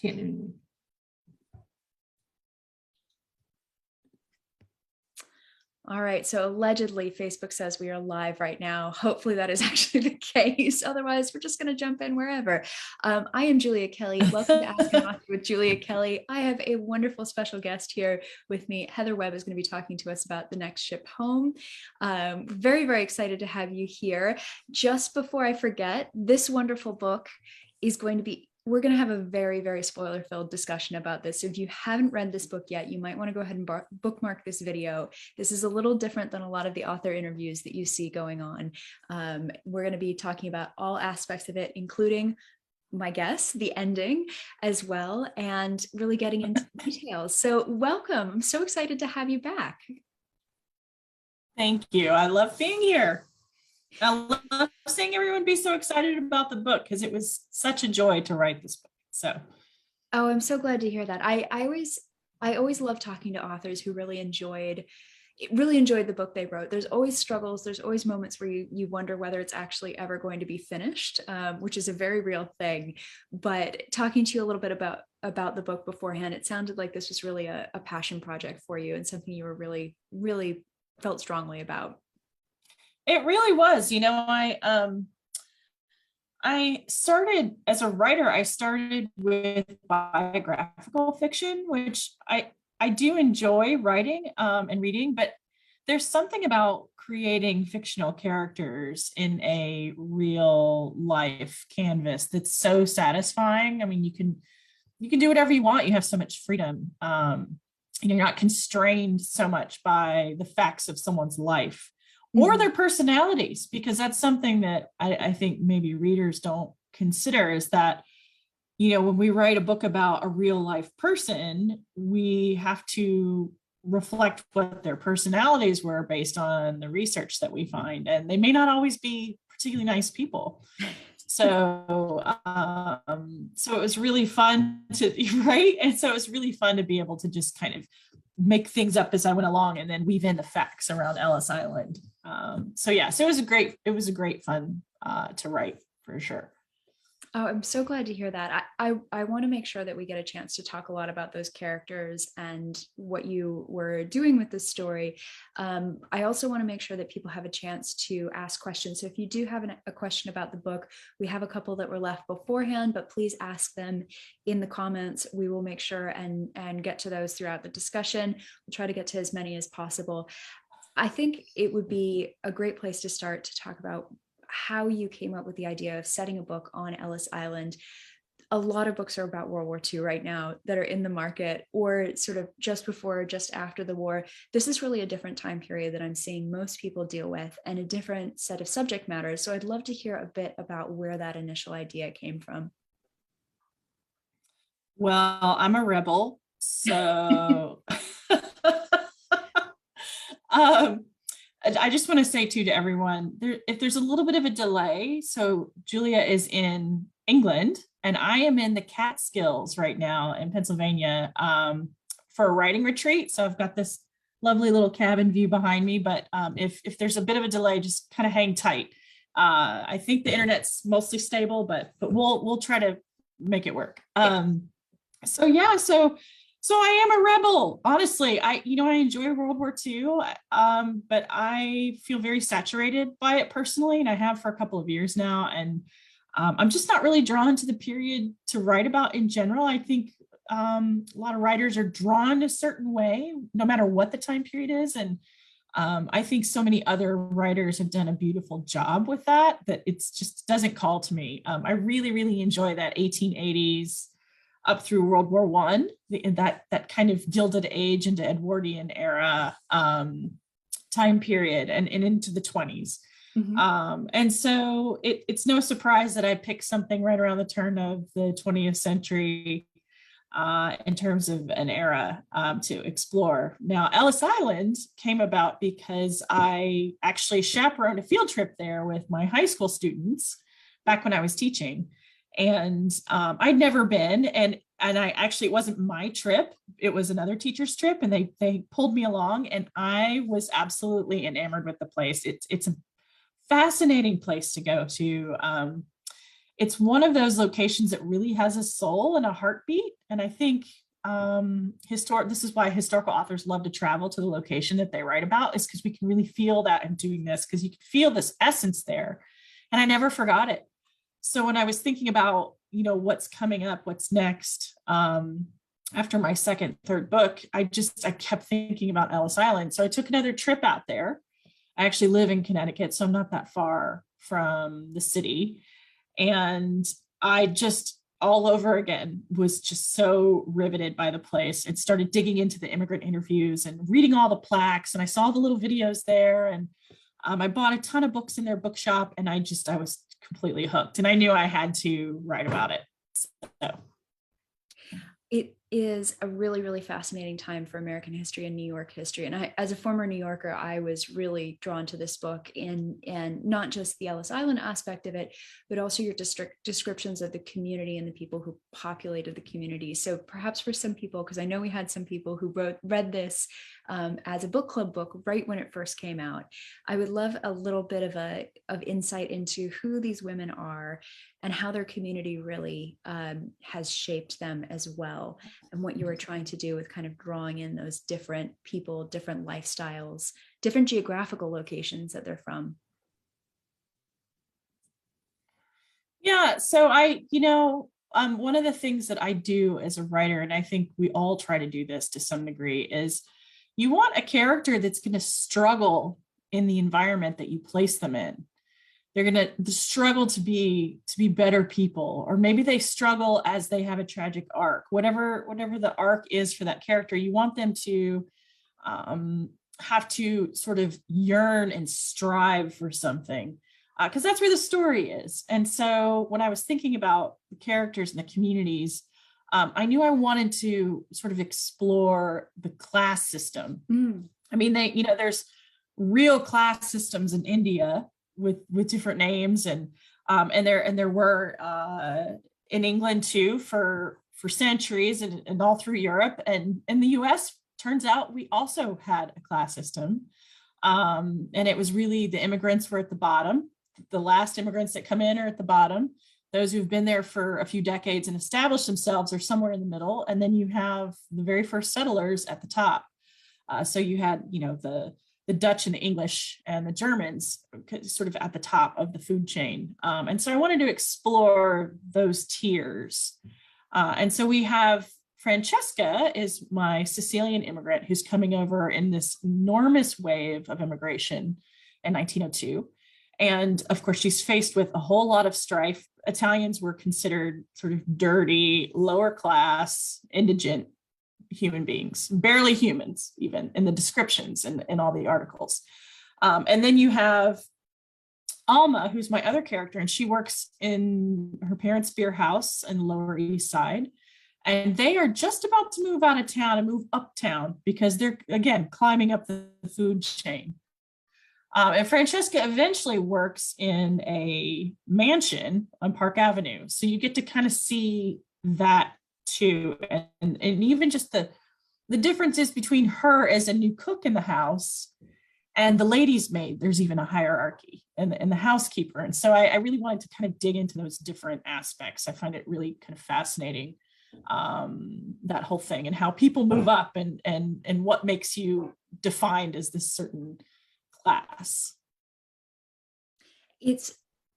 Can't. All right, so allegedly Facebook says we are live right now. Hopefully that is actually the case. Otherwise, we're just going to jump in wherever. I am Julia Kelly. Welcome to Ask an Author with Julia Kelly. I have a wonderful special guest here with me. Heather Webb is going to be talking to us about The Next Ship Home. Very, very excited to have you here. Just before I forget, this wonderful book is going to be we're going to have a very, very spoiler-filled discussion about this. So if you haven't read this book yet, you might want to go ahead and bookmark this video. This is a little different than a lot of the author interviews that you see going on. We're going to be talking about all aspects of it, including, my guess, the ending as well, and really getting into details. So welcome. I'm so excited to have you back. Thank you. I love being here. I love seeing everyone be so excited about the book because it was such a joy to write this book. So, oh, I'm so glad to hear that. I always love talking to authors who really enjoyed the book they wrote. There's always struggles. There's always moments where you wonder whether it's actually ever going to be finished, which is a very real thing. But talking to you a little bit about the book beforehand, it sounded like this was really a passion project for you and something you were really, really felt strongly about. it really was. I started as a writer. I started with biographical fiction, which I do enjoy writing and reading, but there's something about creating fictional characters in a real life canvas that's so satisfying. I mean, you can do whatever you want. You have so much freedom. You're not constrained so much by the facts of someone's life or their personalities, because that's something that I think maybe readers don't consider, is that, when we write a book about a real life person, we have to reflect what their personalities were based on the research that we find. And they may not always be particularly nice people. So it was really fun to write. And so it was really fun to be able to just kind of make things up as I went along and then weave in the facts around Ellis Island. So it was a great fun to write, for sure. Oh, I'm so glad to hear that. I want to make sure that we get a chance to talk a lot about those characters and what you were doing with this story. I also want to make sure that people have a chance to ask questions. So if you do have a question about the book, we have a couple that were left beforehand, but please ask them in the comments. We will make sure and get to those throughout the discussion. We'll try to get to as many as possible. I think it would be a great place to start to talk about how you came up with the idea of setting a book on Ellis Island. A lot of books are about World War II right now that are in the market, or sort of just before or just after the war. This is really a different time period that I'm seeing most people deal with, and a different set of subject matters. So I'd love to hear a bit about where that initial idea came from. Well, I'm a rebel, so I just want to say too to everyone, if there's a little bit of a delay, so Julia is in England and I am in the Catskills right now in Pennsylvania for a writing retreat. So I've got this lovely little cabin view behind me, but if there's a bit of a delay, just kind of hang tight. I think the internet's mostly stable, but we'll try to make it work. So I am a rebel. Honestly, I enjoy World War II, but I feel very saturated by it personally, and I have for a couple of years now. And I'm just not really drawn to the period to write about in general. I think a lot of writers are drawn a certain way, no matter what the time period is. And I think so many other writers have done a beautiful job with that it just doesn't call to me. I really, really enjoy that 1880s up through World War I, that kind of Gilded Age into Edwardian era time period and into the 20s. Mm-hmm. And so it's no surprise that I picked something right around the turn of the 20th century in terms of an era to explore. Now, Ellis Island came about because I actually chaperoned a field trip there with my high school students back when I was teaching. And I'd never been, and I actually, it wasn't my trip, it was another teacher's trip, and they pulled me along, and I was absolutely enamored with the place. It's a fascinating place to go to. it's one of those locations that really has a soul and a heartbeat. And I think this is why historical authors love to travel to the location that they write about, is because we can really feel that in doing this, because you can feel this essence there. And I never forgot it. So when I was thinking about, what's coming up, what's next, after my second, third book, I kept thinking about Ellis Island. So I took another trip out there. I actually live in Connecticut, so I'm not that far from the city. And I just all over again was just so riveted by the place, and started digging into the immigrant interviews and reading all the plaques. And I saw the little videos there, and I bought a ton of books in their bookshop, and I was completely hooked, and I knew I had to write about it. So. It is a really, really fascinating time for American history and New York history. And I, as a former New Yorker, I was really drawn to this book, and not just the Ellis Island aspect of it, but also your descriptions of the community and the people who populated the community. So perhaps for some people, because I know we had some people who read this as a book club book right when it first came out, I would love a little bit of insight into who these women are and how their community really has shaped them as well, and what you were trying to do with kind of drawing in those different people, different lifestyles, different geographical locations that they're from. Yeah, so one of the things that I do as a writer, and I think we all try to do this to some degree, is you want a character that's going to struggle in the environment that you place them in. They're going to struggle to be better people, or maybe they struggle as they have a tragic arc. Whatever the arc is for that character, you want them to have to sort of yearn and strive for something, because that's where the story is. And so when I was thinking about the characters and the communities, I knew I wanted to sort of explore the class system. I mean, there's real class systems in India with different names, and there were in England too for centuries, and all through Europe, and in the US. Turns out we also had a class system, and it was really the immigrants were at the bottom. The last immigrants that come in are at the bottom. Those who've been there for a few decades and established themselves are somewhere in the middle, and then you have the very first settlers at the top. So you had the Dutch and the English and the Germans sort of at the top of the food chain. And so I wanted to explore those tiers. And so we have Francesca is my Sicilian immigrant who's coming over in this enormous wave of immigration in 1902. And of course, she's faced with a whole lot of strife. Italians were considered sort of dirty, lower class, indigent human beings, barely humans, even in the descriptions and in all the articles. And then you have Alma, who's my other character, and she works in her parents' beer house in the Lower East Side. And they are just about to move out of town and move uptown because they're, again, climbing up the food chain. And Francesca eventually works in a mansion on Park Avenue. So you get to kind of see that too. And even just the differences between her as a new cook in the house and the lady's maid. There's even a hierarchy, and the housekeeper. And so I really wanted to kind of dig into those different aspects. I find it really kind of fascinating, that whole thing, and how people move up, and what makes you defined as this certain class. It's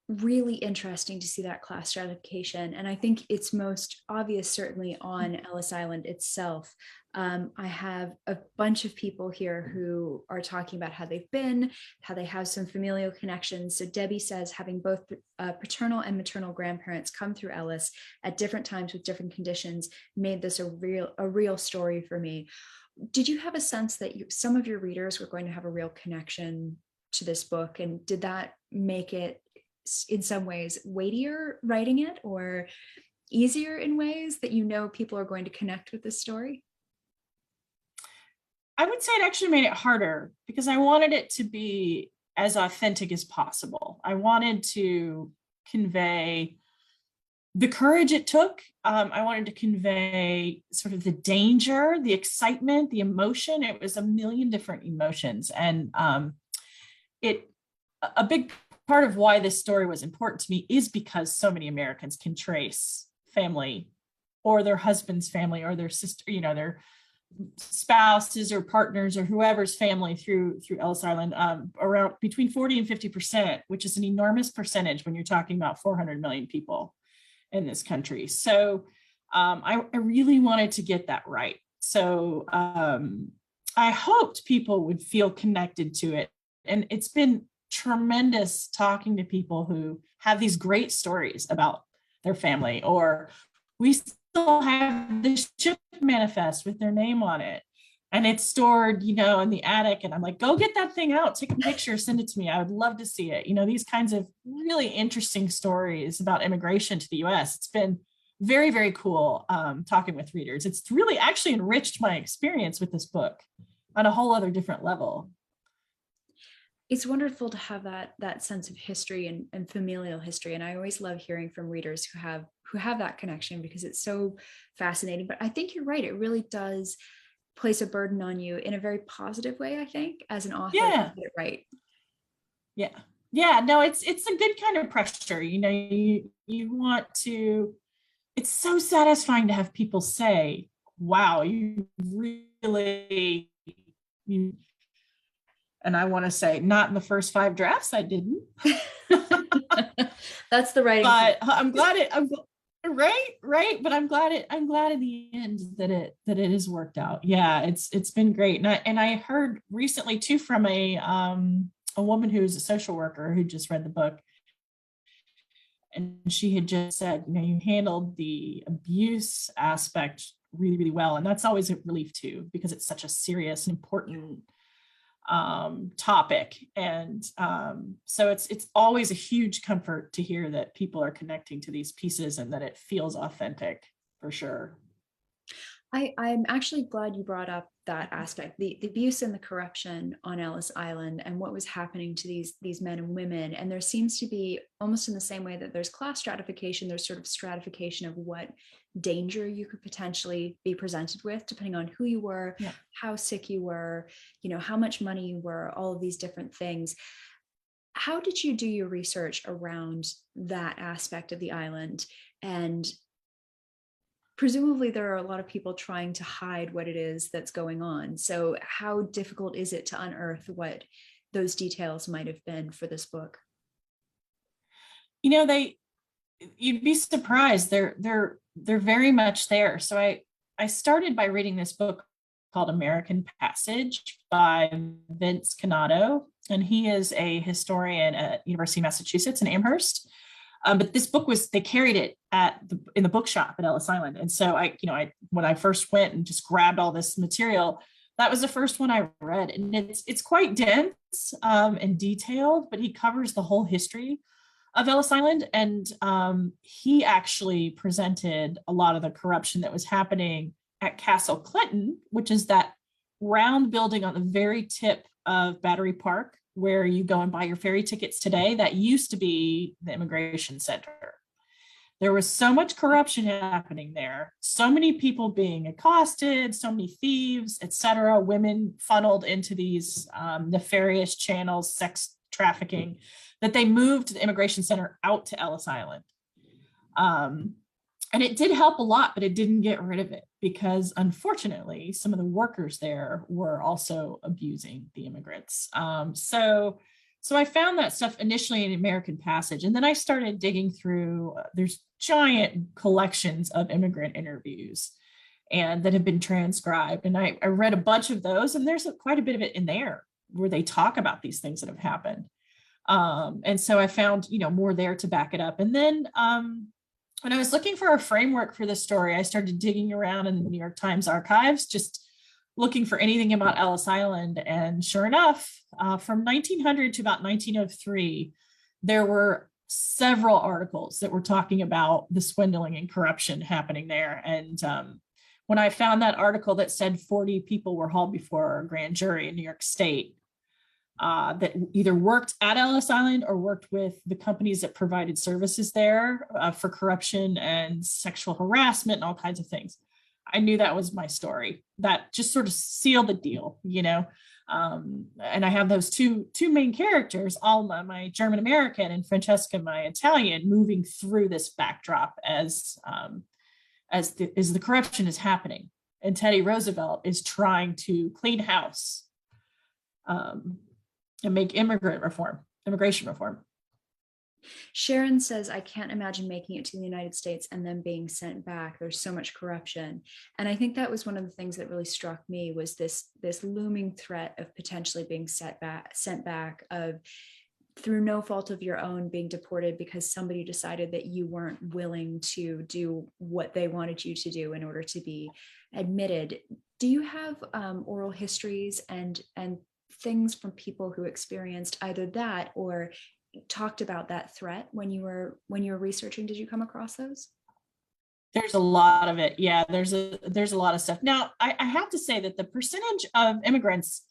really interesting to see that class stratification, and I think it's most obvious certainly on Ellis Island itself. I have a bunch of people here who are talking about how they've been, how they have some familial connections. So Debbie says having both paternal and maternal grandparents come through Ellis at different times with different conditions made this a real story for me. Did you have a sense that some of your readers were going to have a real connection to this book, and did that make it in some ways weightier writing it, or easier in ways that people are going to connect with this story? I would say it actually made it harder because I wanted it to be as authentic as possible. I wanted to convey the courage it took. I wanted to convey sort of the danger, the excitement, the emotion. It was a million different emotions. And a big part of why this story was important to me is because so many Americans can trace family or their husband's family or their sister, their spouses or partners or whoever's family through Ellis Island, around between 40 and 50%, which is an enormous percentage when you're talking about 400 million people in this country. So I really wanted to get that right. So I hoped people would feel connected to it. And it's been tremendous talking to people who have these great stories about their family, or we still have this ship manifest with their name on it. And it's stored, in the attic. And I'm like, go get that thing out, take a picture, send it to me. I would love to see it. These kinds of really interesting stories about immigration to the US. It's been very, very cool talking with readers. It's really actually enriched my experience with this book on a whole other different level. It's wonderful to have that sense of history and familial history. And I always love hearing from readers who have that connection, because it's so fascinating. But I think you're right. It really does place a burden on you in a very positive way, I think, as an author. Yeah. To get it right. Yeah. Yeah. No, it's a good kind of pressure. You want to, it's so satisfying to have people say, wow, you really, and I want to say, not in the first 5 drafts, I didn't. That's the writing. But I'm glad right. But I'm glad in the end that it has worked out. Yeah, it's been great. And I heard recently too from a woman who's a social worker who just read the book. And she had just said, you handled the abuse aspect really, really well. And that's always a relief too, because it's such a serious and important topic. And so it's always a huge comfort to hear that people are connecting to these pieces and that it feels authentic, for sure. I'm actually glad you brought up that aspect, the abuse and the corruption on Ellis Island and what was happening to these men and women. And there seems to be, almost in the same way that there's class stratification, there's sort of stratification of what danger you could potentially be presented with, depending on who you were, yeah. how sick you were, how much money you were, all of these different things. How did you do your research around that aspect of the island? And presumably there are a lot of people trying to hide what it is that's going on. So how difficult is it to unearth what those details might have been for this book? You'd be surprised. They're very much there. So I started by reading this book called American Passage by Vince Canado, and he is a historian at University of Massachusetts in Amherst. But this book they carried it in the bookshop at Ellis Island. And so when I first went and just grabbed all this material, that was the first one I read. And it's quite dense and detailed, but he covers the whole history of Ellis Island. And he actually presented a lot of the corruption that was happening at Castle Clinton, which is that round building on the very tip of Battery Park, where you go and buy your ferry tickets today. That used to be the immigration center. There was so much corruption happening there, so many people being accosted, so many thieves, etc., women funneled into these nefarious channels, sex trafficking, that they moved the immigration center out to Ellis Island. And it did help a lot, but it didn't get rid of it, because unfortunately, some of the workers there were also abusing the immigrants. So I found that stuff initially in American Passage, and then I started digging through, there's giant collections of immigrant interviews and that have been transcribed. And I read a bunch of those, and there's quite a bit of it in there where they talk about these things that have happened. And so I found, more there to back it up. And then when I was looking for a framework for this story, I started digging around in the New York Times archives, just looking for anything about Ellis Island. And sure enough, from 1900 to about 1903, there were several articles that were talking about the swindling and corruption happening there. And when I found that article that said 40 people were hauled before a grand jury in New York State, that either worked at Ellis Island or worked with the companies that provided services there for corruption and sexual harassment and all kinds of things, I knew that was my story. That just sort of sealed the deal, And I have those two main characters, Alma, my German American, and Francesca, my Italian, moving through this backdrop as the corruption is happening, and Teddy Roosevelt is trying to clean house and make immigration reform. Sharon says, I can't imagine making it to the United States and then being sent back. There's so much corruption. And I think that was one of the things that really struck me, was this looming threat of potentially being sent back, of through no fault of your own being deported because somebody decided that you weren't willing to do what they wanted you to do in order to be admitted. Do you have oral histories and things from people who experienced either that or talked about that threat when you were researching? Did you come across those? There's a lot of it. Yeah, there's a lot of stuff. Now, I have to say that the percentage of immigrants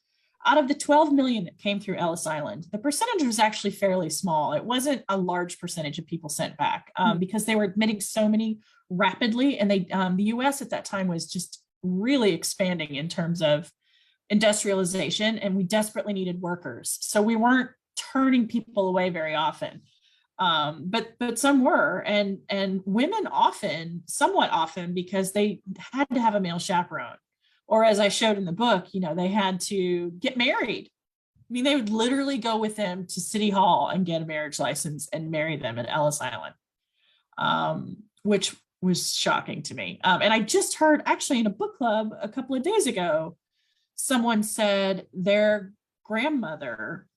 out of the 12 million that came through Ellis Island, the percentage was actually fairly small. It wasn't a large percentage of people sent back because they were admitting so many rapidly. And the US at that time was just really expanding in terms of industrialization, and we desperately needed workers. So we weren't turning people away very often. But some were, and women somewhat often, because they had to have a male chaperone. Or as I showed in the book, they had to get married. I mean, they would literally go with them to City Hall and get a marriage license and marry them at Ellis Island, which was shocking to me. And I just heard actually in a book club a couple of days ago, someone said their grandmother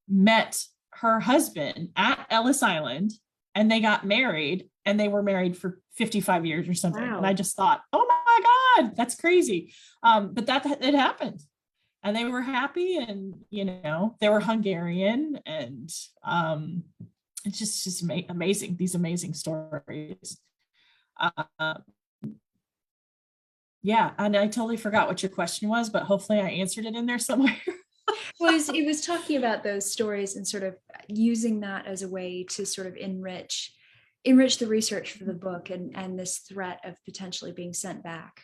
met her husband at Ellis Island and they got married, and they were married for 55 years or something. Wow. And I just thought, oh my God, that's crazy. But it happened, and they were happy, and, they were Hungarian, and it's just amazing, these amazing stories. Yeah. And I totally forgot what your question was, but hopefully I answered it in there somewhere. Well, it was talking about those stories and sort of using that as a way to sort of enrich the research for the book and this threat of potentially being sent back.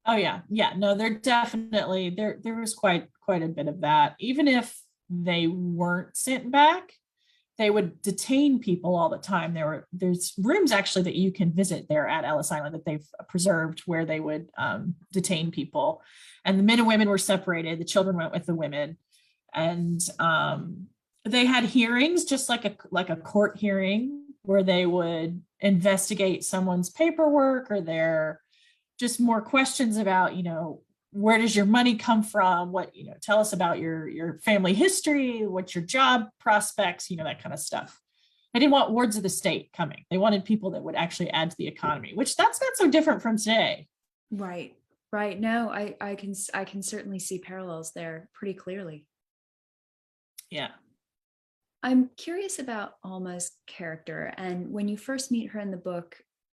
Oh yeah. No, there definitely there was quite a bit of that. Even if they weren't sent back, they would detain people all the time. There's rooms actually that you can visit there at Ellis Island that they've preserved, where they would detain people, and the men and women were separated. The children went with the women, and they had hearings, just like a court hearing, where they would investigate someone's paperwork or their just more questions about, where does your money come from? What, tell us about your family history, what's your job prospects, that kind of stuff. They didn't want wards of the state coming. They wanted people that would actually add to the economy, which that's not so different from today. Right. No, I can certainly see parallels there pretty clearly. Yeah. I'm curious about Alma's character. And when you first meet her in the book,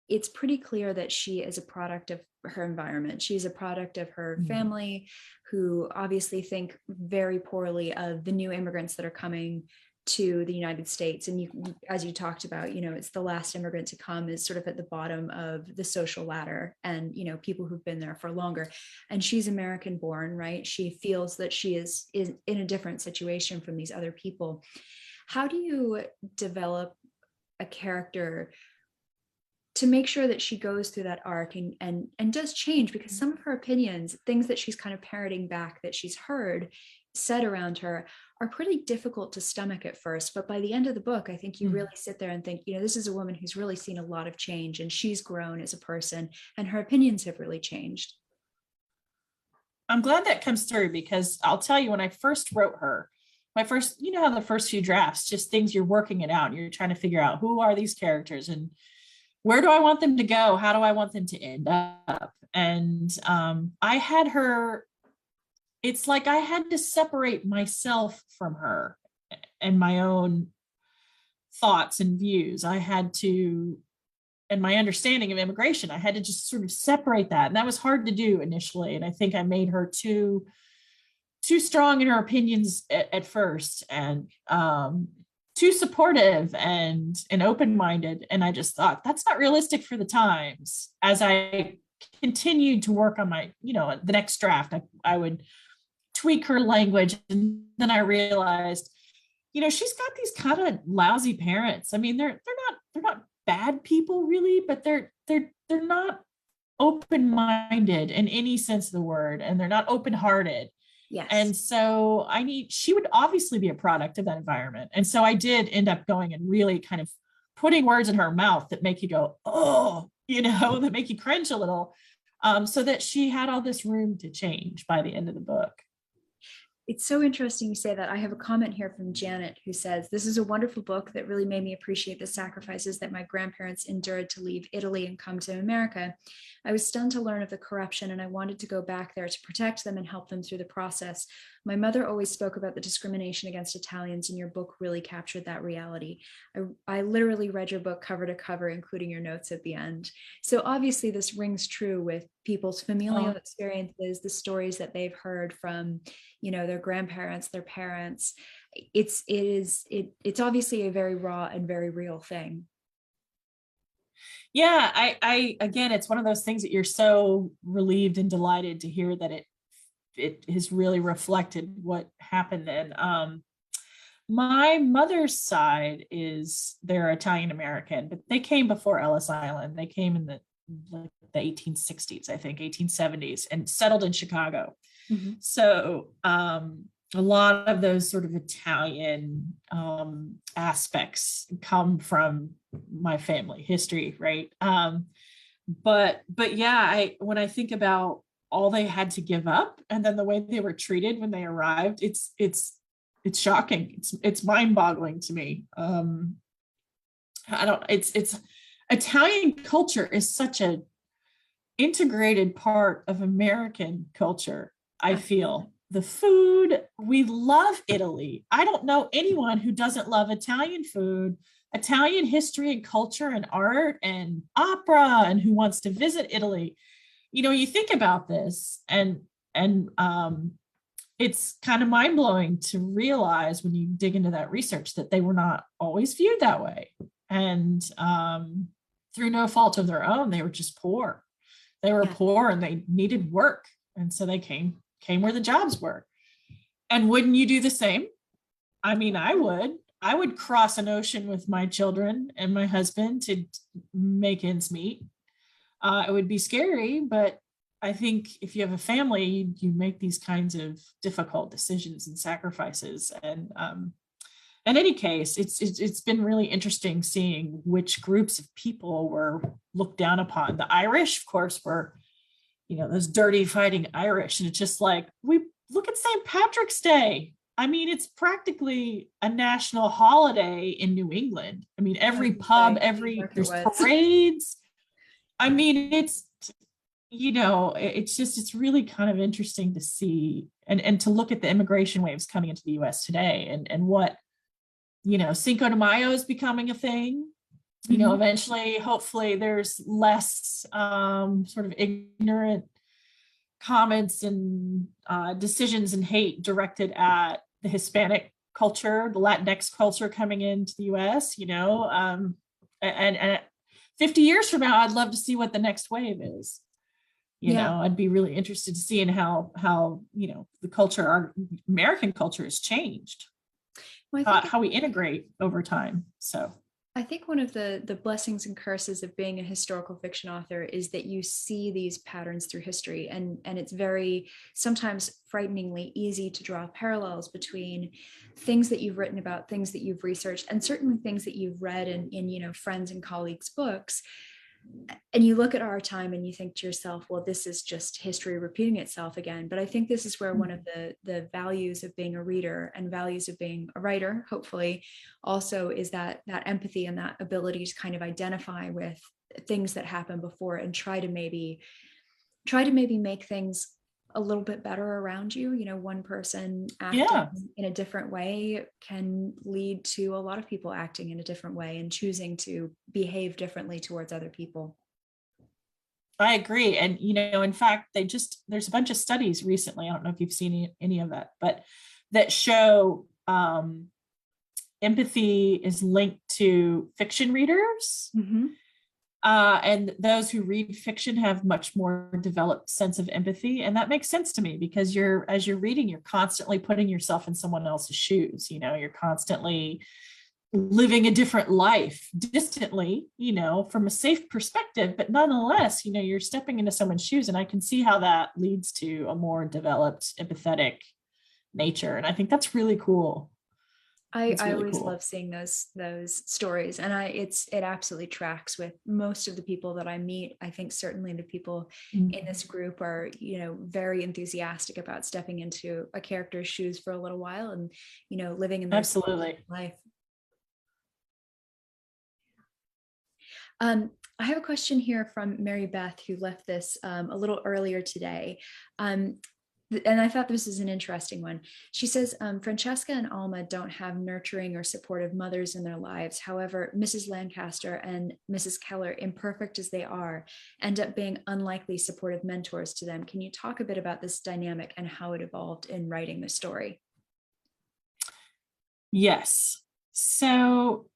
it's pretty clear that she is a product of her environment. She's a product of her family, who obviously think very poorly of the new immigrants that are coming to the United States. And as you talked about, it's the last immigrant to come is sort of at the bottom of the social ladder, and, people who've been there for longer. And she's American born, right? She feels that she is in a different situation from these other people. How do you develop a character to make sure that she goes through that arc and does change? Because some of her opinions, things that she's kind of parroting back that she's heard said around her, are pretty difficult to stomach at first. But by the end of the book, I think you really sit there and think, this is a woman who's really seen a lot of change, and she's grown as a person, and her opinions have really changed. I'm glad that comes through, because I'll tell you, when I first wrote her, how the first few drafts, just things, you're working it out, and you're trying to figure out, who are these characters and where do I want them to go? How do I want them to end up? And I had her, it's like I had to separate myself from her and my own thoughts and views. I had to, and my understanding of immigration, I had to just sort of separate that. And that was hard to do initially. And I think I made her too strong in her opinions at first, and too supportive and open-minded. And I just thought, that's not realistic for the times. As I continued to work on my, the next draft, I would tweak her language. And then I realized, she's got these kind of lousy parents. I mean, they're not bad people really, but they're not open-minded in any sense of the word, and they're not open-hearted. Yes. And so she would obviously be a product of that environment. And so I did end up going and really kind of putting words in her mouth that make you go, oh, that make you cringe a little, so that she had all this room to change by the end of the book. It's so interesting you say that. I have a comment here from Janet who says, "This is a wonderful book that really made me appreciate the sacrifices that my grandparents endured to leave Italy and come to America. I was stunned to learn of the corruption, and I wanted to go back there to protect them and help them through the process. My mother always spoke about the discrimination against Italians, and your book really captured that reality. I literally read your book cover to cover, including your notes at the end." So obviously this rings true with people's familial experiences, the stories that they've heard from, their grandparents, their parents. It's obviously a very raw and very real thing. Yeah, I again, it's one of those things that you're so relieved and delighted to hear that it has really reflected what happened then. My mother's side they're Italian American, but they came before Ellis Island. They came in the 1860s, I think, 1870s, and settled in Chicago. Mm-hmm. So a lot of those sort of Italian aspects come from my family history, right? But yeah, when I think about all they had to give up and then the way they were treated when they arrived, it's shocking. It's mind-boggling to me. It's Italian culture is such a integrated part of American culture. I feel the food, we love Italy. I don't know anyone who doesn't love Italian food, Italian history and culture and art and opera, and who wants to visit Italy. You think about this, and it's kind of mind-blowing to realize when you dig into that research that they were not always viewed that way. And through no fault of their own, they were just poor. They were poor and they needed work. And so they came where the jobs were. And wouldn't you do the same? I mean, I would cross an ocean with my children and my husband to make ends meet. It would be scary, but I think if you have a family, you make these kinds of difficult decisions and sacrifices. And in any case, it's been really interesting seeing which groups of people were looked down upon. The Irish, of course, were, those dirty fighting Irish. And it's just like, we look at St. Patrick's Day. I mean, it's practically a national holiday in New England. I mean, every pub, there's parades. I mean, it's really kind of interesting to see and to look at the immigration waves coming into the US today and what, Cinco de Mayo is becoming a thing. Mm-hmm. Eventually, hopefully there's less sort of ignorant comments and decisions and hate directed at the Hispanic culture, the Latinx culture coming into the US, and 50 years from now, I'd love to see what the next wave is. I'd be really interested to see in how the culture, our American culture has changed, how we integrate over time. So I think one of the blessings and curses of being a historical fiction author is that you see these patterns through history, and it's very sometimes frighteningly easy to draw parallels between things that you've written about, things that you've researched, and certainly things that you've read in friends and colleagues' books. And you look at our time and you think to yourself, well, this is just history repeating itself again. But I think this is where one of the values of being a reader and values of being a writer, hopefully, also is that empathy and that ability to kind of identify with things that happened before and try to maybe make things a little bit better around you. One person acting in a different way can lead to a lot of people acting in a different way and choosing to behave differently towards other people. I agree. And, in fact, there's a bunch of studies recently, I don't know if you've seen any of that, but that show empathy is linked to fiction readers. Mm-hmm. And those who read fiction have much more developed sense of empathy. And that makes sense to me because as you're reading, you're constantly putting yourself in someone else's shoes. You're constantly living a different life distantly, from a safe perspective, but nonetheless, you're stepping into someone's shoes. And I can see how that leads to a more developed, empathetic nature. And I think that's really cool. It's I really always cool. love seeing those stories, and it absolutely tracks with most of the people that I meet. I think certainly the people in this group are very enthusiastic about stepping into a character's shoes for a little while and living in their Absolutely. life. I have a question here from Mary Beth, who left this a little earlier today. And I thought this is an interesting one. She says, Francesca and Alma don't have nurturing or supportive mothers in their lives. However, Mrs. Lancaster and Mrs. Keller, imperfect as they are, end up being unlikely supportive mentors to them. Can you talk a bit about this dynamic and how it evolved in writing the story? Yes. So,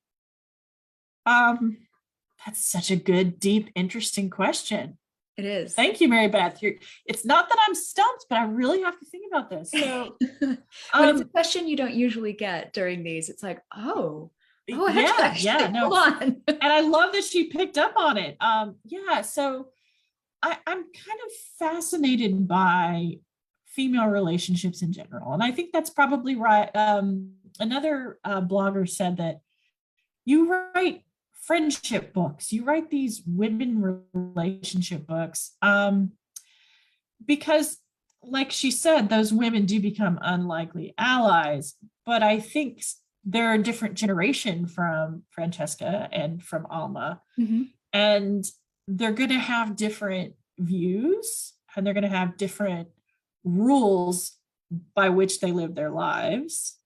that's such a good, deep, interesting question. It is. Thank you, Mary Beth. It's not that I'm stumped, but I really have to think about this. So, but it's a question you don't usually get during these. It's like, oh, I had to actually, no. hold on. And I love that she picked up on it. So I'm kind of fascinated by female relationships in general, and I think that's probably right. Another blogger said that you write friendship books, you write these women relationship books, because like she said, those women do become unlikely allies, but I think they're a different generation from Francesca and from Alma. Mm-hmm. And they're going to have different views and they're going to have different rules by which they live their lives.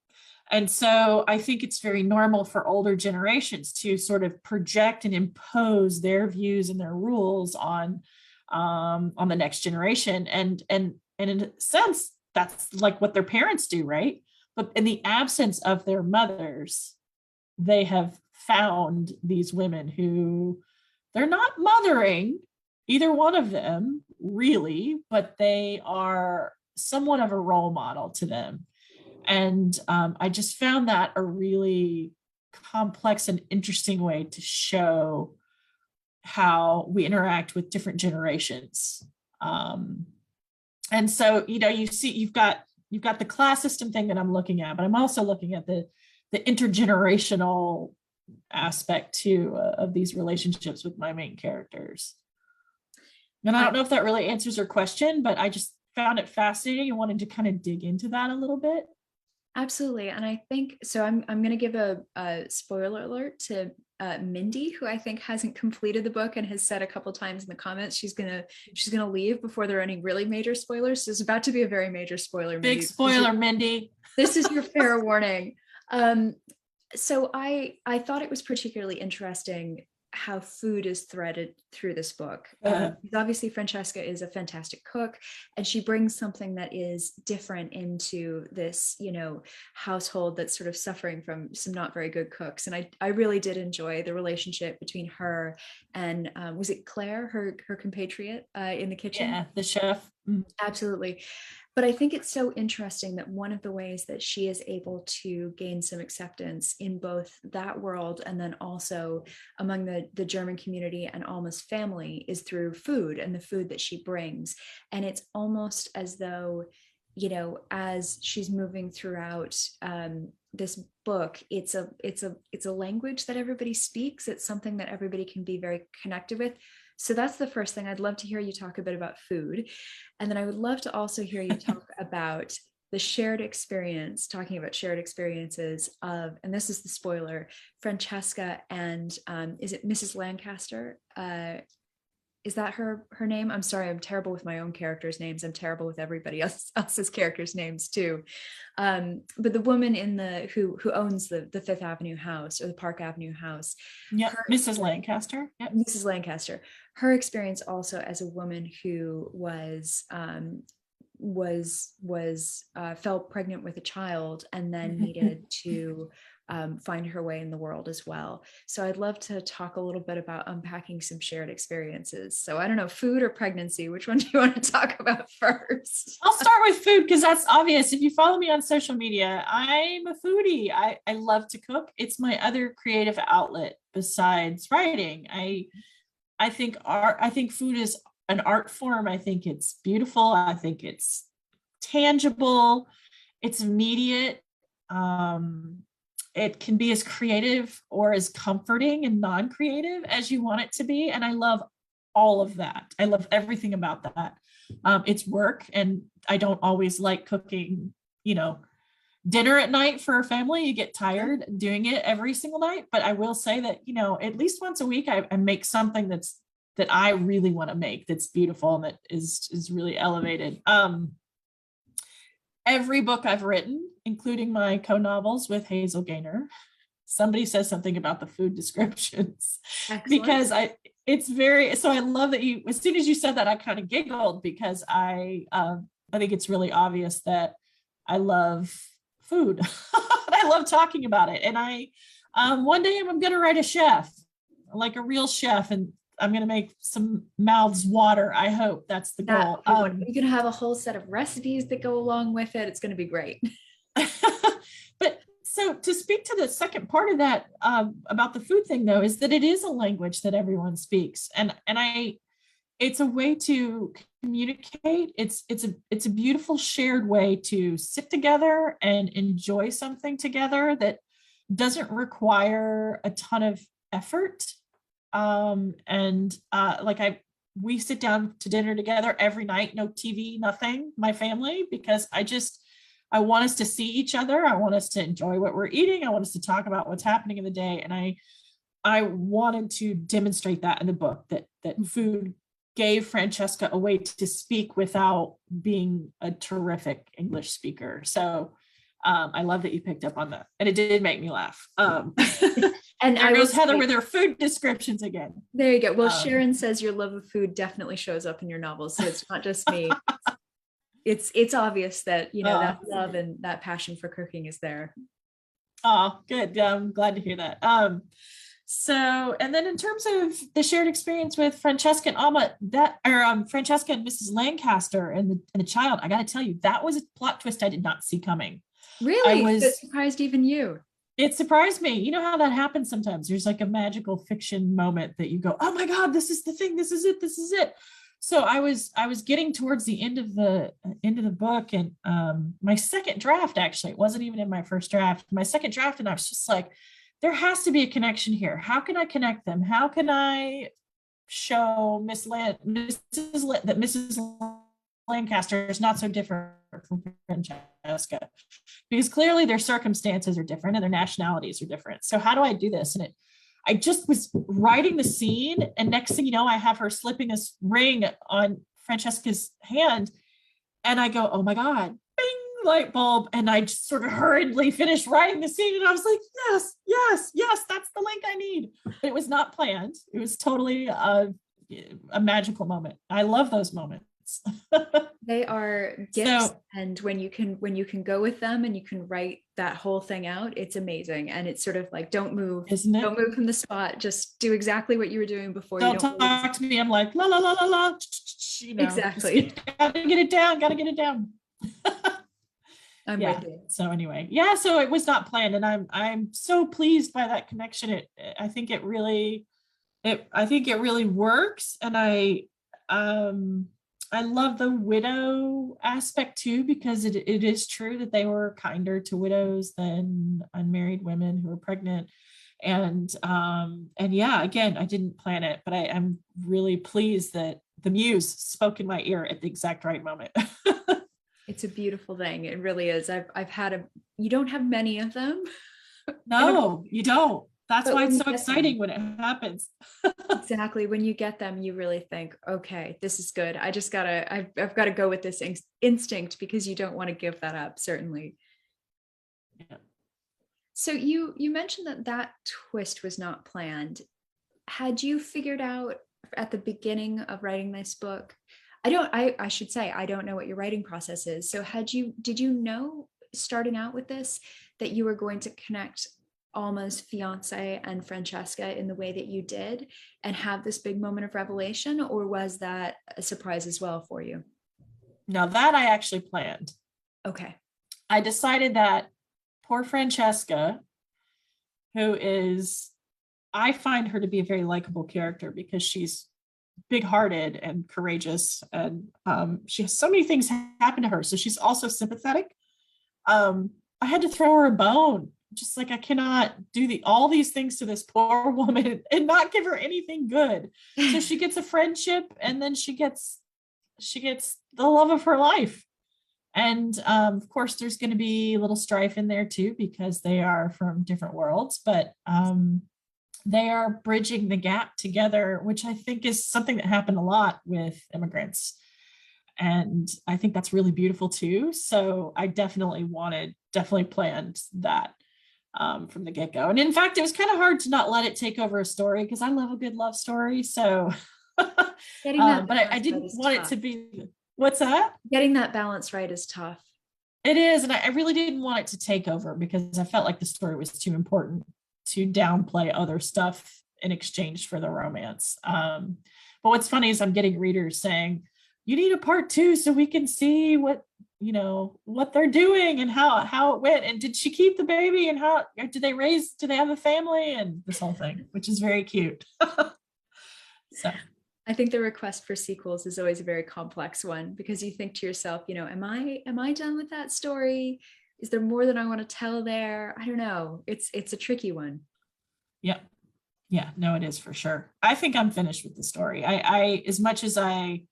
And so I think it's very normal for older generations to sort of project and impose their views and their rules on the next generation. And in a sense, that's like what their parents do, right? But in the absence of their mothers, they have found these women who they're not mothering either one of them really, but they are somewhat of a role model to them. And I just found that a really complex and interesting way to show how we interact with different generations. And so, you've got the class system thing that I'm looking at, but I'm also looking at the intergenerational aspect too of these relationships with my main characters. And I don't know if that really answers your question, but I just found it fascinating and wanted to kind of dig into that a little bit. Absolutely. And I think, so I'm going to give a spoiler alert to Mindy, who I think hasn't completed the book and has said a couple times in the comments she's gonna leave before there are any really major spoilers. So it's about to be a very major spoiler. Big spoiler, Mindy. This is your fair warning. So I thought it was particularly interesting how food is threaded through this book. Obviously, Francesca is a fantastic cook, and she brings something that is different into this, household that's sort of suffering from some not very good cooks. And I really did enjoy the relationship between her and was it Claire, her compatriot in the kitchen? Yeah, the chef. Absolutely. But I think it's so interesting that one of the ways that she is able to gain some acceptance in both that world and then also among the German community and Alma's family is through food and the food that she brings. And it's almost as though, as she's moving throughout this book, it's a language that everybody speaks. It's something that everybody can be very connected with. So that's the first thing. I'd love to hear you talk a bit about food. And then I would love to also hear you talk about the shared experience, talking about shared experiences of, and this is the spoiler, Francesca and is it Mrs. Lancaster? Is that her name? I'm sorry, I'm terrible with my own characters' names. I'm terrible with everybody else's characters' names too. But the woman who owns the Fifth Avenue house or the Park Avenue house. Yeah, Mrs. Lancaster. Yep. Mrs. Lancaster. Her experience also as a woman who fell pregnant with a child and then needed to find her way in the world as well. So I'd love to talk a little bit about unpacking some shared experiences. So I don't know, food or pregnancy, which one do you want to talk about first? I'll start with food because that's obvious. If you follow me on social media, I'm a foodie. I love to cook. It's my other creative outlet besides writing. I think art, I think food is an art form. I think it's beautiful. I think it's tangible. It's immediate. It can be as creative or as comforting and non-creative as you want it to be. And I love all of that. I love everything about that. It's work, and I don't always like cooking, dinner at night for a family. You get tired doing it every single night. But I will say that, at least once a week, I make something that I really want to make, that's beautiful and that is really elevated. Every book I've written, including my co-novels with Hazel Gaynor, somebody says something about the food descriptions. Excellent. Because it's very, so I love that you, as soon as you said that, I kind of giggled because I think it's really obvious that I love food. I love talking about it. And one day I'm going to write a chef, like a real chef, and I'm going to make some mouths water. I hope that's the goal. You're going to have a whole set of recipes that go along with it. It's going to be great. But so to speak to the second part of that about the food thing, though, is that it is a language that everyone speaks. And it's a way to communicate. It's a beautiful shared way to sit together and enjoy something together that doesn't require a ton of effort. We sit down to dinner together every night, no TV, nothing, my family, because I want us to see each other. I want us to enjoy what we're eating. I want us to talk about what's happening in the day. And I wanted to demonstrate that in the book, that food gave Francesca a way to speak without being a terrific English speaker. So I love that you picked up on that. And it did make me laugh. And there goes Heather with her food descriptions again. There you go. Well, Sharon says your love of food definitely shows up in your novels. So it's not just me. It's obvious that, that love and that passion for cooking is there. Oh, good. Yeah, I'm glad to hear that. And then in terms of the shared experience with Francesca and Alma, Francesca and Mrs. Lancaster and the child, I got to tell you, that was a plot twist I did not see coming. Really? It surprised even you? It surprised me. You know how that happens sometimes. There's like a magical fiction moment that you go, oh my God, this is the thing. This is it. This is it. So I was getting towards the end of the book, and my second draft, actually, it wasn't even in my first draft, my second draft. And I was just like, there has to be a connection here. How can I connect them? How can I show that Mrs. Lancaster is not so different from Francesca? Because clearly their circumstances are different and their nationalities are different. So how do I do this? And I just was writing the scene, and next thing you know, I have her slipping this ring on Francesca's hand, and I go, oh my God, bing, light bulb. And I just sort of hurriedly finished writing the scene, and I was like, yes, that's the link I need. But it was not planned. It was totally a magical moment. I love those moments. They are gifts, and when you can go with them and you can write that whole thing out, it's amazing. And it's sort of like, don't move, don't move from the spot, just do exactly what you were doing before. Don't talk to me. I'm like la la la la la, exactly. Gotta get it down. I'm with you. So anyway, so it was not planned, and I'm so pleased by that connection. I think it really works, and I love the widow aspect too, because it is true that they were kinder to widows than unmarried women who are pregnant. And again, I didn't plan it, but I'm really pleased that the muse spoke in my ear at the exact right moment. It's a beautiful thing. It really is. I've had you don't have many of them. No, you don't. That's why it's so exciting when it happens. Exactly. When you get them, you really think, okay, this is good. I've got to go with this instinct, because you don't want to give that up, certainly. Yeah. So you mentioned that twist was not planned. Had you figured out at the beginning of writing this book? I should say, I don't know what your writing process is. So did you know starting out with this that you were going to connect Alma's fiance and Francesca in the way that you did and have this big moment of revelation, or was that a surprise as well for you? Now that I actually planned. Okay. I decided that poor Francesca, who is, I find her to be a very likable character because she's big-hearted and courageous, and she has so many things happen to her, so she's also sympathetic. I had to throw her a bone, just like I cannot do all these things to this poor woman and not give her anything good. So she gets a friendship, and then she gets the love of her life. And of course, there's going to be a little strife in there too, because they are from different worlds, but they are bridging the gap together, which I think is something that happened a lot with immigrants. And I think that's really beautiful too. So I definitely planned that from the get-go. And in fact, it was kind of hard to not let it take over a story, because I love a good love story. So, but I didn't want it to be, what's that? Getting that balance right is tough. It is. And I really didn't want it to take over, because I felt like the story was too important to downplay other stuff in exchange for the romance. But what's funny is I'm getting readers saying, you need a part 2 so we can see what they're doing and how it went. And did she keep the baby, and how do they have a family, and this whole thing, which is very cute. So I think the request for sequels is always a very complex one, because you think to yourself, am I done with that story? Is there more that I want to tell there? I don't know. It's a tricky one. Yeah. Yeah, no, it is for sure. I think I'm finished with the story. I as much as the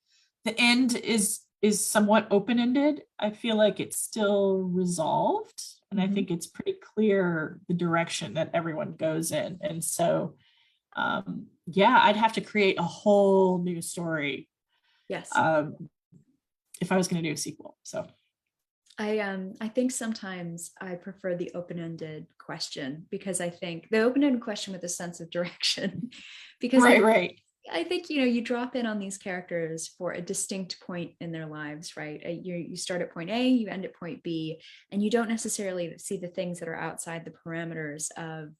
end is somewhat open-ended, I feel like it's still resolved. And I think it's pretty clear the direction that everyone goes in. And so, I'd have to create a whole new story. Yes. If I was going to do a sequel. So I think sometimes I prefer the open-ended question, because I think the open-ended question with a sense of direction, because right. I think, you drop in on these characters for a distinct point in their lives, right? You start at point A, you end at point B, and you don't necessarily see the things that are outside the parameters of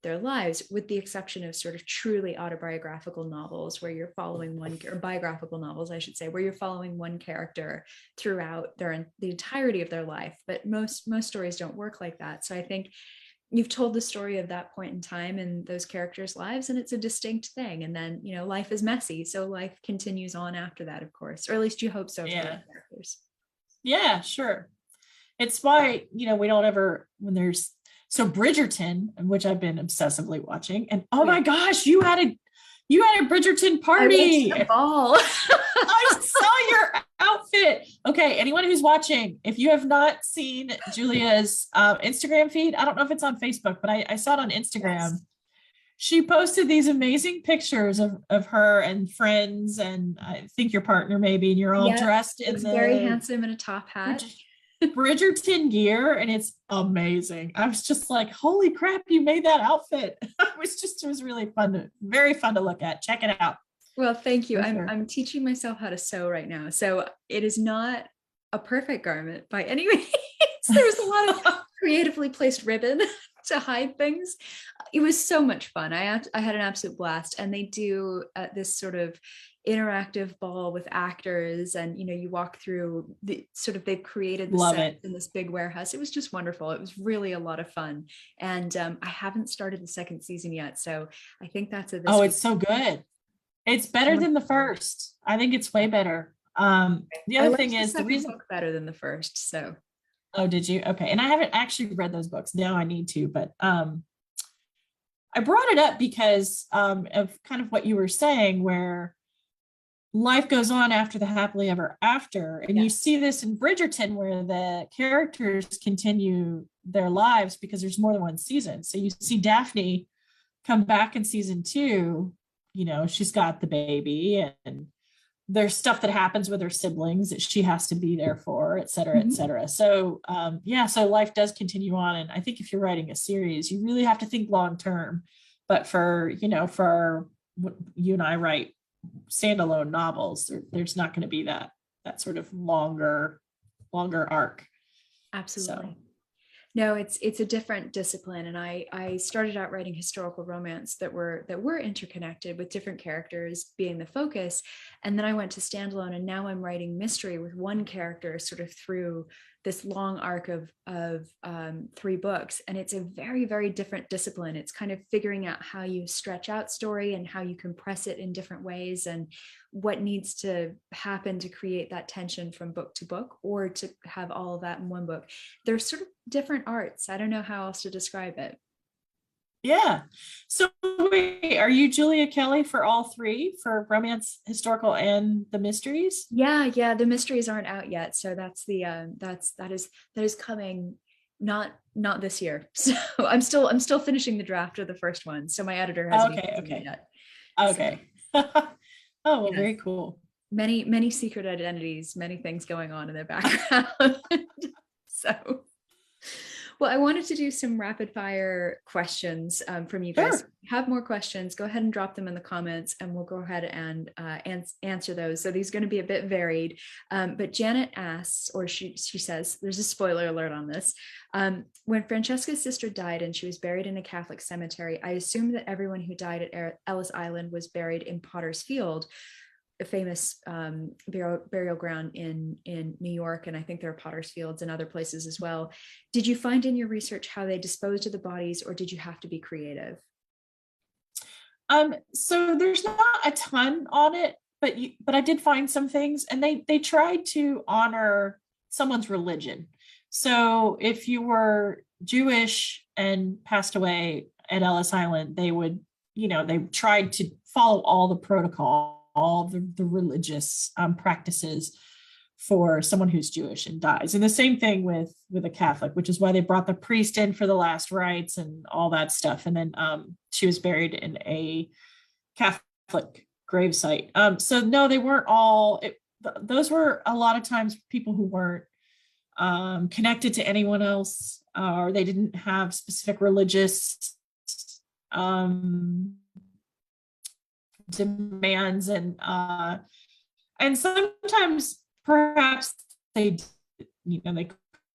their lives, with the exception of sort of truly autobiographical novels where you're following or biographical novels, I should say, where you're following one character throughout the entirety of their life. But most stories don't work like that. So I think you've told the story of that point in time in those characters' lives, and it's a distinct thing. And then, life is messy. So life continues on after that, of course, or at least you hope so. Yeah. For the characters. Yeah, sure. It's why, we don't ever, when there's, so Bridgerton, which I've been obsessively watching, and oh my gosh, you had a Bridgerton party. I went to the ball. I saw your outfit. Okay, anyone who's watching, if you have not seen Julia's Instagram feed, I don't know if it's on Facebook, but I saw it on Instagram. Yes. She posted these amazing pictures of her and friends, and I think your partner maybe, and you're all dressed in the very handsome in a top hat. Bridgerton gear, and it's amazing. I was just like, holy crap, you made that outfit. It was really fun, very fun to look at. Check it out. Well, thank you. I'm teaching myself how to sew right now. So it is not a perfect garment by any means. There's a lot of creatively placed ribbon to hide things. It was so much fun. I had an absolute blast. And they do this sort of interactive ball with actors, and you walk through they've created the set in this big warehouse. It was just wonderful. It was really a lot of fun. And I haven't started the second season yet, so I think that's it's so good. It's better than the first. I think it's way better. The other thing is the reason book better than the first. So oh, did you? Okay. And I haven't actually read those books. Now I need to, but I brought it up because of kind of what you were saying, where life goes on after the happily ever after. And you see this in Bridgerton, where the characters continue their lives because there's more than one season. So you see Daphne come back in season 2, she's got the baby, and there's stuff that happens with her siblings that she has to be there for, et cetera, et cetera. So so life does continue on. And I think if you're writing a series, you really have to think long-term. But for you and I write standalone novels, there's not going to be that sort of longer arc. Absolutely. So. No, it's a different discipline, and I started out writing historical romance that were interconnected with different characters being the focus, and then I went to standalone, and now I'm writing mystery with one character sort of through this long arc of 3 books, and it's a very different discipline. It's kind of figuring out how you stretch out story and how you compress it in different ways, and what needs to happen to create that tension from book to book, or to have all of that in one book. They're sort of different arts. I don't know how else to describe it. Yeah. So wait, are you Julia Kelly for all 3, for romance, historical, and the mysteries? Yeah, the mysteries aren't out yet, so that's that is coming, not this year. So I'm still finishing the draft of the first one, so my editor hasn't even Okay, seen it okay, yet. So okay. Oh, well, yes, very cool. many secret identities, many things going on in the background. So, well, I wanted to do some rapid fire questions from you guys. If Sure. you have more questions, go ahead and drop them in the comments, and we'll go ahead and answer those. So these are going to be a bit varied. But Janet asks, or she says, there's a spoiler alert on this. When Francesca's sister died and she was buried in a Catholic cemetery, I assumed that everyone who died at Ellis Island was buried in Potter's Field, a famous burial ground in New York, and I think there are Potter's Fields and other places as well. Did you find in your research how they disposed of the bodies, or did you have to be creative? So there's not a ton on it, but I did find some things, and they tried to honor someone's religion. So if you were Jewish and passed away at Ellis Island, they would, they tried to follow all the protocol, all the religious practices for someone who's Jewish and dies. And the same thing with a Catholic, which is why they brought the priest in for the last rites and all that stuff. And then she was buried in a Catholic gravesite. So no, they weren't all. Those were a lot of times people who weren't connected to anyone else, or they didn't have specific religious demands, and sometimes perhaps they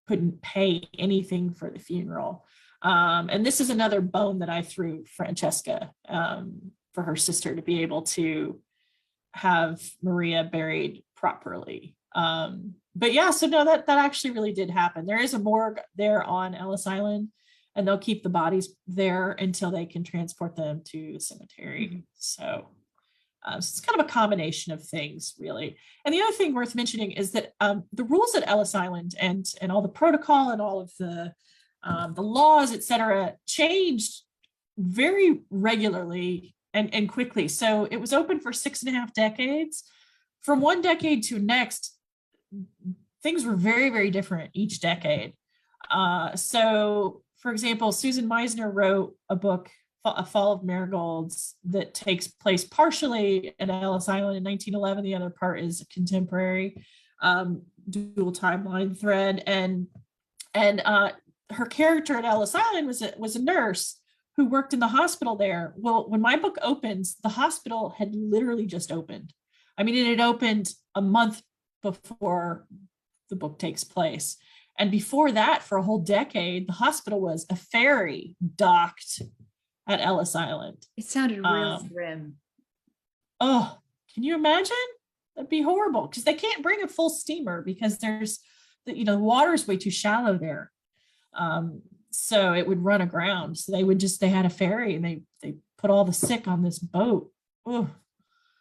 couldn't pay anything for the funeral. And this is another bone that I threw Francesca, for her sister to be able to have Maria buried properly. But yeah, so no, that actually really did happen. There is a morgue there on Ellis Island, and they'll keep the bodies there until they can transport them to the cemetery. Mm-hmm. So it's kind of a combination of things, really. And the other thing worth mentioning is that the rules at Ellis Island and all the protocol and all of the laws, et cetera, changed very regularly and quickly. So it was open for 6.5 decades. From one decade to next, things were very different each decade. So, for example, Susan Meisner wrote a book, A Fall of Marigolds, that takes place partially at Ellis Island in 1911. The other part is a contemporary dual timeline thread. And her character at Ellis Island was a nurse who worked in the hospital there. Well, when my book opens, the hospital had literally just opened. I mean, it had opened a month before the book takes place. And before that, for a whole decade, the hospital was a ferry docked at Ellis Island. It sounded real grim. Oh, can you imagine? That'd be horrible, because they can't bring a full steamer because there's, the water is way too shallow there. So it would run aground. So they had a ferry, and they put all the sick on this boat. Oh,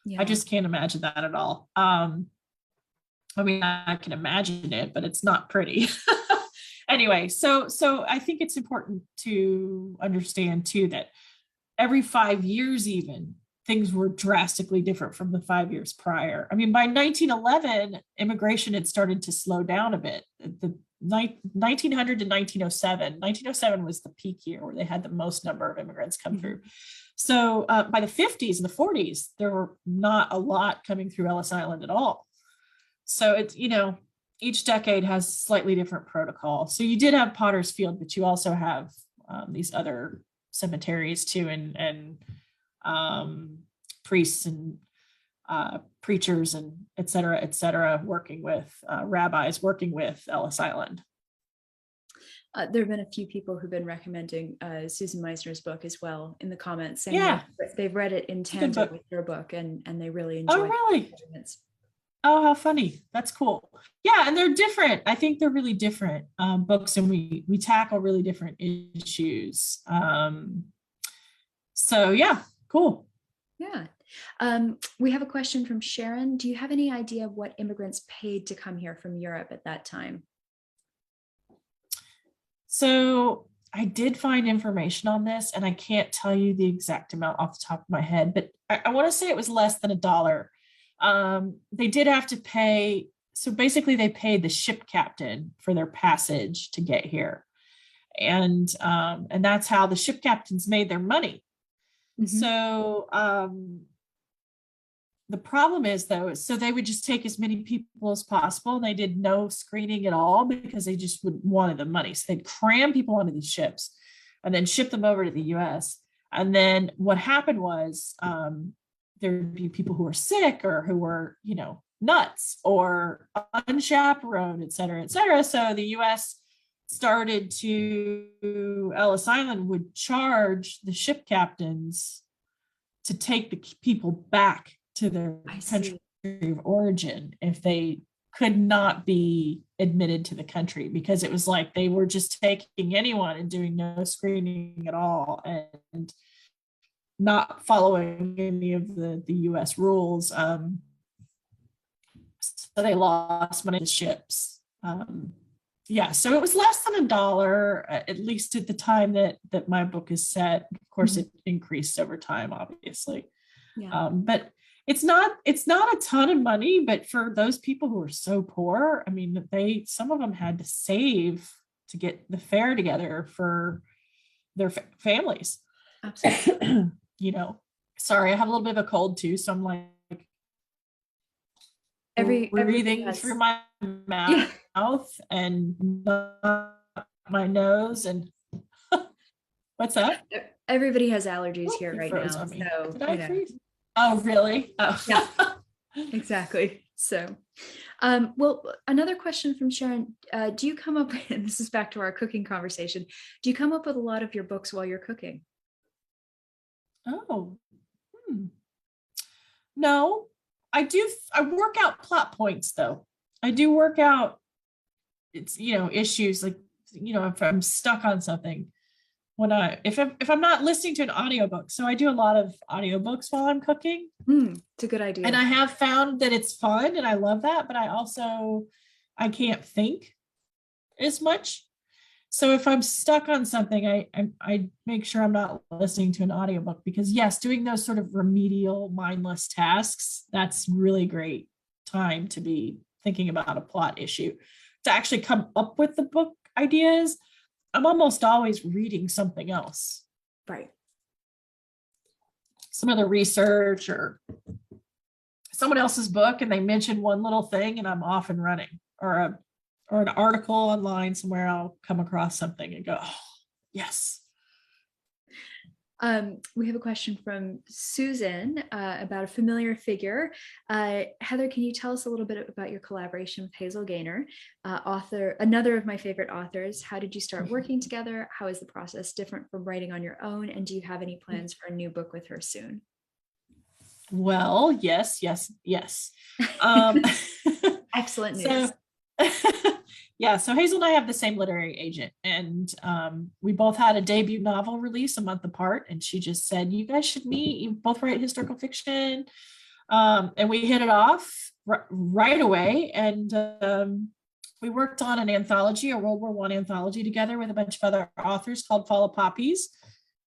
yeah. I just can't imagine that at all. I mean, I can imagine it, but it's not pretty. Anyway, so I think it's important to understand too that every 5 years, even, things were drastically different from the 5 years prior. I mean, by 1911, immigration had started to slow down a bit. The 1900 to 1907. 1907 was the peak year where they had the most number of immigrants come through. So by the 50s and the 40s, there were not a lot coming through Ellis Island at all. So it's, each decade has slightly different protocol. So you did have Potter's Field, but you also have these other cemeteries too, and priests and preachers and et cetera, working with rabbis, working with Ellis Island. There have been a few people who've been recommending Susan Meisner's book as well in the comments, saying Yeah, they've read it in it's a good tandem book. with your book, and they really Oh, enjoyed really? it. Oh, how funny. That's cool. Yeah, and they're different. I think they're really different books, and we tackle really different issues. So yeah, cool. Yeah. We have a question from Sharon. Do you have any idea of what immigrants paid to come here from Europe at that time? So I did find information on this, and I can't tell you the exact amount off the top of my head, but I want to say it was less than $1. They did have to pay. So basically, they paid the ship captain for their passage to get here, and that's how the ship captains made their money. Mm-hmm. So the problem is, though, so they would just take as many people as possible, and they did no screening at all because they just wanted the money. So they'd cram people onto these ships and then ship them over to the US. And then what happened was there'd be people who were sick or who were, nuts or unchaperoned, et cetera, et cetera. So the US started to, Ellis Island would charge the ship captains to take the people back to their country of origin if they could not be admitted to the country, because it was like they were just taking anyone and doing no screening at all and not following any of the US rules. So they lost money to ships. Yeah, so it was less than $1, at least at the time that my book is set. Of course, it increased over time, obviously. Yeah. But it's not a ton of money, but for those people who are so poor, I mean, some of them had to save to get the fare together for their families. Absolutely. Sorry, I have a little bit of a cold too, so I'm like breathing through my mouth and not my nose. And what's that? Everybody has allergies here right now. So, did I freeze? Oh, really? Oh, yeah, exactly. So, well, another question from Sharon. Do you come up, and this is back to our cooking conversation, do you come up with a lot of your books while you're cooking? Oh, no, I do. I work out plot points, though. I do work out, it's, issues like, if I'm stuck on something, if I'm not listening to an audiobook. So I do a lot of audiobooks while I'm cooking. It's a good idea. And I have found that it's fun and I love that, but I can't think as much. So if I'm stuck on something, I make sure I'm not listening to an audiobook, because yes, doing those sort of remedial mindless tasks, that's really great time to be thinking about a plot issue. To actually come up with the book ideas, I'm almost always reading something else. Right. Some other research or someone else's book, and they mention one little thing and I'm off and running, or an article online somewhere. I'll come across something and go, oh, yes. We have a question from Susan about a familiar figure. Heather, can you tell us a little bit about your collaboration with Hazel Gaynor, another of my favorite authors? How did you start working together? How is the process different from writing on your own? And do you have any plans for a new book with her soon? Well, yes. Excellent news. So Hazel and I have the same literary agent, and we both had a debut novel release a month apart, and she just said, you guys should meet. You both write historical fiction. And we hit it off right away, and we worked on an anthology, a World War I anthology together with a bunch of other authors called Fall of Poppies,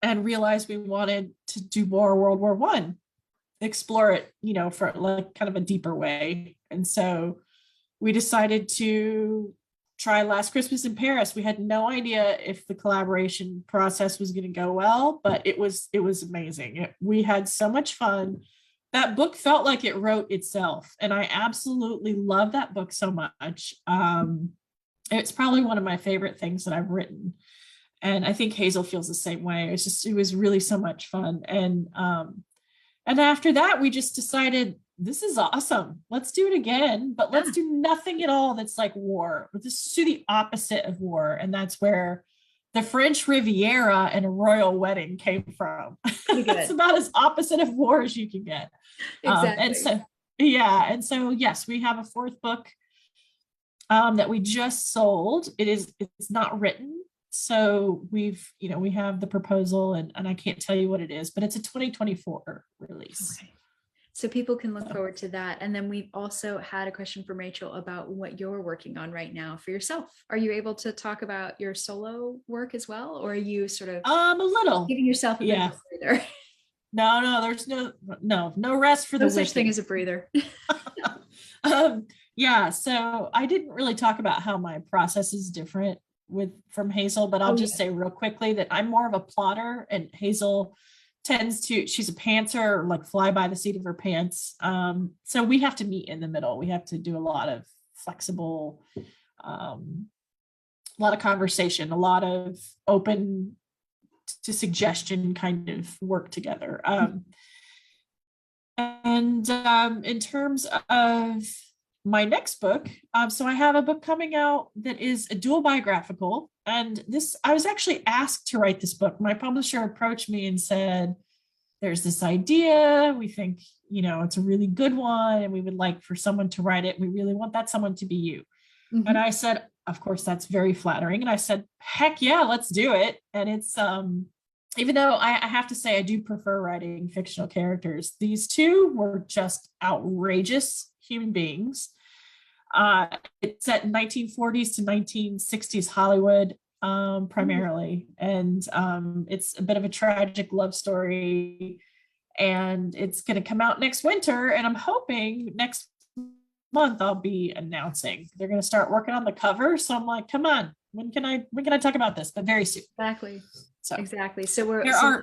and realized we wanted to do more World War I, explore it, for like kind of a deeper way. And so we decided to try Last Christmas in Paris. We had no idea if the collaboration process was going to go well, but it was amazing. We had so much fun. That book felt like it wrote itself, and I absolutely love that book so much. It's probably one of my favorite things that I've written, and I think Hazel feels the same way. It was really so much fun. And after that, we just decided this is awesome. Let's do it again, but let's Yeah. do nothing at all that's like war. Let's do the opposite of war. And that's where the French Riviera and a royal wedding came from. Pretty It's good. about as opposite of war as you can get. And Exactly. so, yeah. And so, yes, we have a fourth book that we just sold. It's not written. So we have the proposal and I can't tell you what it is, but it's a 2024 release. Okay. So people can look So, forward to that. And then we've also had a question from Rachel about what you're working on right now for yourself. Are you able to talk about your solo work as well? Or are you sort of a little, giving yourself a bit of yeah. a breather? No, there's no rest for No the such thing wicked. as a breather. Yeah, so I didn't really talk about how my process is different from Hazel, but I'll Oh, just yeah. say real quickly that I'm more of a plotter and Hazel she's a pantser, like fly by the seat of her pants. So we have to meet in the middle. We have to do a lot of flexible, a lot of conversation, a lot of open to suggestion kind of work together. And in terms of my next book, so I have a book coming out that is a dual biographical. And I was actually asked to write this book. My publisher approached me and said, there's this idea. We think, it's a really good one, and we would like for someone to write it. We really want that someone to be you. Mm-hmm. And I said, of course, that's very flattering. And I said, heck yeah, let's do it. And it's, even though I have to say, I do prefer writing fictional characters, these two were just outrageous human beings. It's set in 1940s to 1960s Hollywood, primarily. And it's a bit of a tragic love story. And it's going to come out next winter. And I'm hoping next month I'll be announcing they're going to start working on the cover. So I'm like, come on, when can I talk about this? But very soon. Exactly. So Exactly. So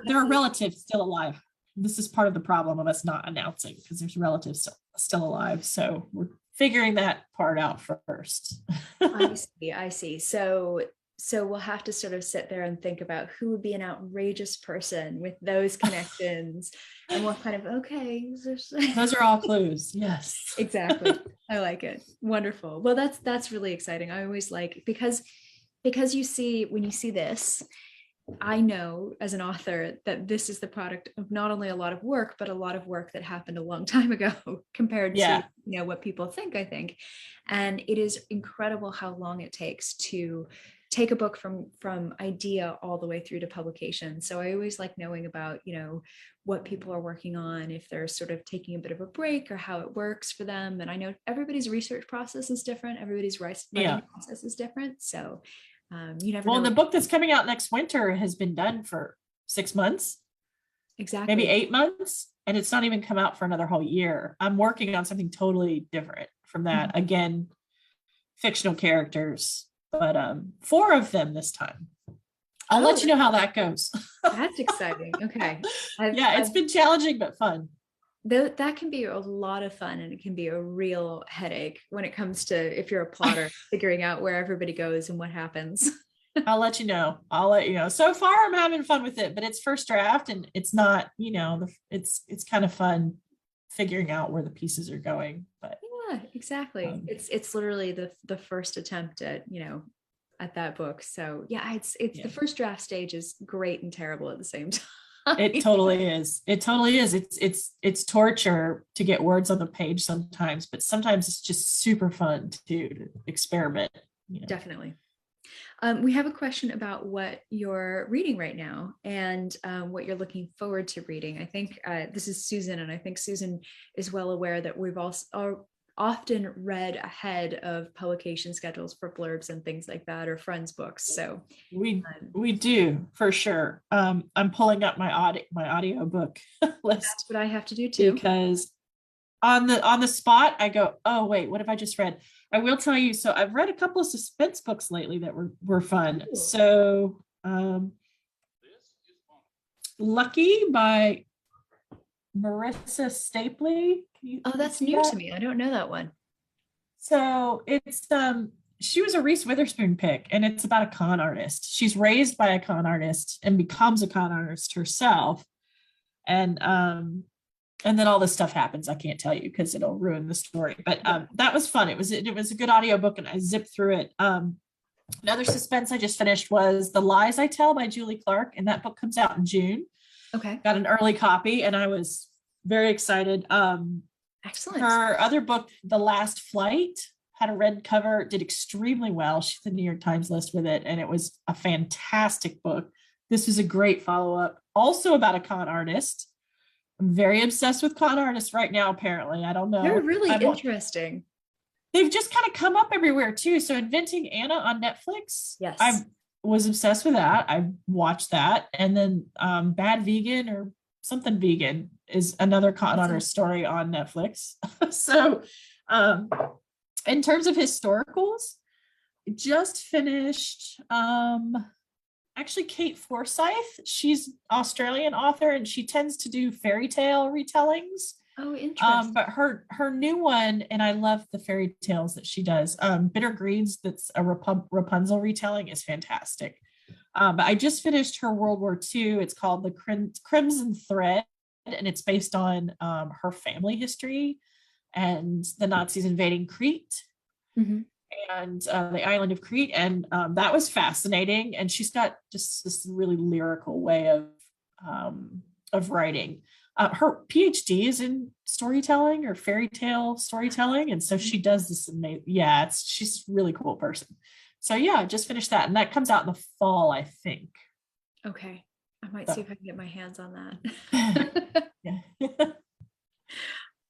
there are relatives still alive. This is part of the problem of us not announcing, because there's relatives still alive. So we're figuring that part out first. I see. So we'll have to sort of sit there and think about who would be an outrageous person with those connections and what kind of, okay. Those are all clues. Yes. Exactly. I like it. Wonderful. Well, that's really exciting. I always like, because when you see this, I know as an author that this is the product of not only a lot of work, but a lot of work that happened a long time ago compared to what people think, I think. And it is incredible how long it takes to take a book from idea all the way through to publication. So I always like knowing about, what people are working on, if they're sort of taking a bit of a break or how it works for them. And I know everybody's research process is different. Everybody's writing process is different. So you never know. Well, the book that's coming out next winter has been done for 6 months. Exactly. Maybe 8 months. And it's not even come out for another whole year. I'm working on something totally different from that. Mm-hmm. Again, fictional characters, but 4 of them this time. I'll let you know how that goes. That's exciting. Okay. It's been challenging, but fun. That can be a lot of fun, and it can be a real headache when it comes to, if you're a plotter, figuring out where everybody goes and what happens. I'll let you know. So far I'm having fun with it, but it's first draft and it's not, it's kind of fun figuring out where the pieces are going. But yeah, exactly. It's literally the first attempt at, at that book. So yeah, it's the first draft stage is great and terrible at the same time. It totally is. It's torture to get words on the page sometimes, but sometimes it's just super fun to experiment. Definitely. We have a question about what you're reading right now and what you're looking forward to reading. I think this is Susan, and I think Susan is well aware that we've also often read ahead of publication schedules for blurbs and things like that, or friends' books. So we do, for sure. I'm pulling up my audio book list. That's what I have to do too. Because on the spot, I go, oh wait, what have I just read? I will tell you. So I've read a couple of suspense books lately that were fun. Ooh. So Lucky by Marissa Stapley. Oh, that's new to me. I don't know that one. So it's she was a Reese Witherspoon pick, and it's about a con artist. She's raised by a con artist and becomes a con artist herself. And And then all this stuff happens. I can't tell you because it'll ruin the story. But that was fun. It was a good audiobook and I zipped through it. Another suspense I just finished was The Lies I Tell by Julie Clark, and that book comes out in June. Okay. Got an early copy and I was very excited. Excellent. Her other book, The Last Flight, had a red cover, did extremely well. She's the New York Times list with it, and it was a fantastic book. This was a great follow-up, also about a con artist. I'm very obsessed with con artists right now, apparently. I don't know. They're really interesting. They've just kind of come up everywhere too. So Inventing Anna on Netflix. Yes. I was obsessed with that. I watched that. And then Bad Vegan or something vegan is another con artist story on Netflix. So in terms of historicals, just finished actually Kate Forsyth. She's Australian author and she tends to do fairy tale retellings. Oh, interesting. But her new one, and I love the fairy tales that she does. Bitter Greens, that's a Rapunzel retelling, is fantastic. But I just finished her World War II. It's called The Crimson Thread, and it's based on her family history and the Nazis invading Crete. Mm-hmm. And the island of Crete, and that was fascinating. And she's got just this really lyrical way of writing. Her PhD is in storytelling or fairy tale storytelling, and so she does this amazing. Yeah, she's a really cool person. So yeah, I just finished that, and that comes out in the fall, I think. Okay, I might see if I can get my hands on that. Yeah.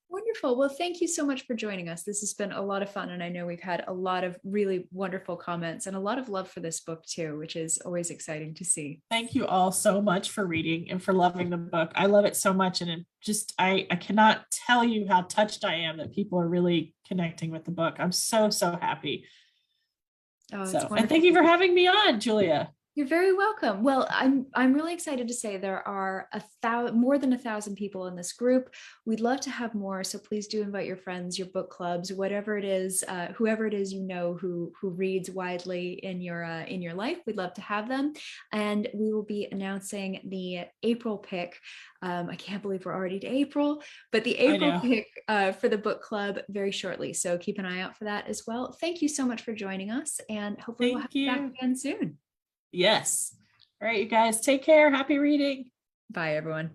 Wonderful. Well, thank you so much for joining us. This has been a lot of fun. And I know we've had a lot of really wonderful comments and a lot of love for this book too, which is always exciting to see. Thank you all so much for reading and for loving the book. I love it so much. And I cannot tell you how touched I am that people are really connecting with the book. I'm so happy. Oh, and thank you for having me on, Julia. You're very welcome. Well, I'm really excited to say there are more than 1,000 people in this group. We'd love to have more, so please do invite your friends, your book clubs, whatever it is, whoever it is you know who reads widely in your life. We'd love to have them, and we will be announcing the April pick. I can't believe we're already to April, but the April pick for the book club very shortly. So keep an eye out for that as well. Thank you so much for joining us, and hopefully we'll have you back again soon. Yes. All right, you guys, take care. Happy reading. Bye, everyone.